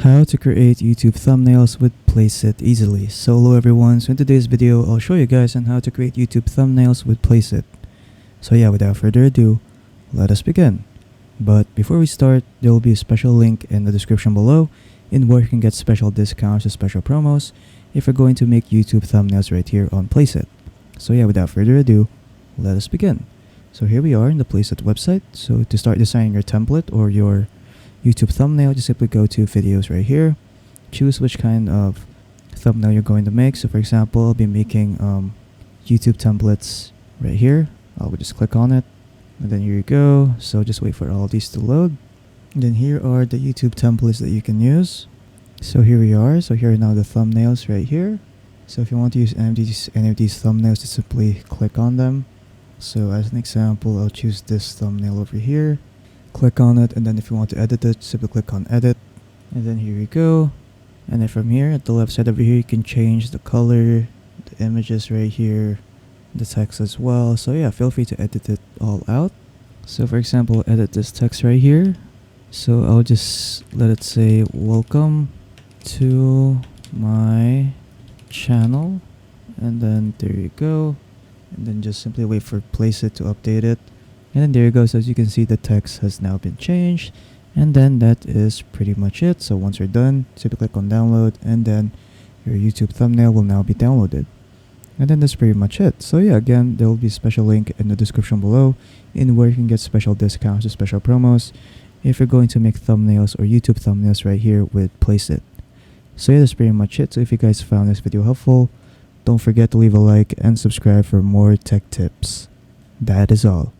How to create YouTube thumbnails with Placeit easily. So hello everyone, so in today's video I'll show you guys on how to create YouTube thumbnails with Placeit. So yeah, without further ado, let us begin. But before we start, there will be a special link in the description below in where you can get special discounts and special promos if you're going to make YouTube thumbnails right here on Placeit. So yeah, without further ado, let us begin. So here we are in the Placeit website. So to start designing your template or your YouTube thumbnail, just simply go to videos right here, choose which kind of thumbnail you're going to make. So for example, I'll be making YouTube templates right here. I'll just click on it, and then here you go. So just wait for all these to load, and then here are the YouTube templates that you can use. So here we are. So here are now the thumbnails right here. So if you want to use any of these thumbnails, just simply click on them. So as an example, I'll choose this thumbnail over here, click on it, and then if you want to edit it, simply click on edit, and then here you go. And then from here at the left side over here, you can change the color, the images right here, the text as well. So yeah, feel free to edit it all out. So for example, edit this text right here. So I'll just let it say welcome to my channel, and then there you go. And then just simply wait for Placeit to update it. And then there you go. So as you can see, the text has now been changed. And then that is pretty much it. So once you're done, simply click on download, and then your YouTube thumbnail will now be downloaded. And then that's pretty much it. So yeah, again, there will be a special link in the description below in where you can get special discounts or special promos if you're going to make thumbnails or YouTube thumbnails right here with Placeit. So yeah, that's pretty much it. So if you guys found this video helpful, don't forget to leave a like and subscribe for more tech tips. That is all.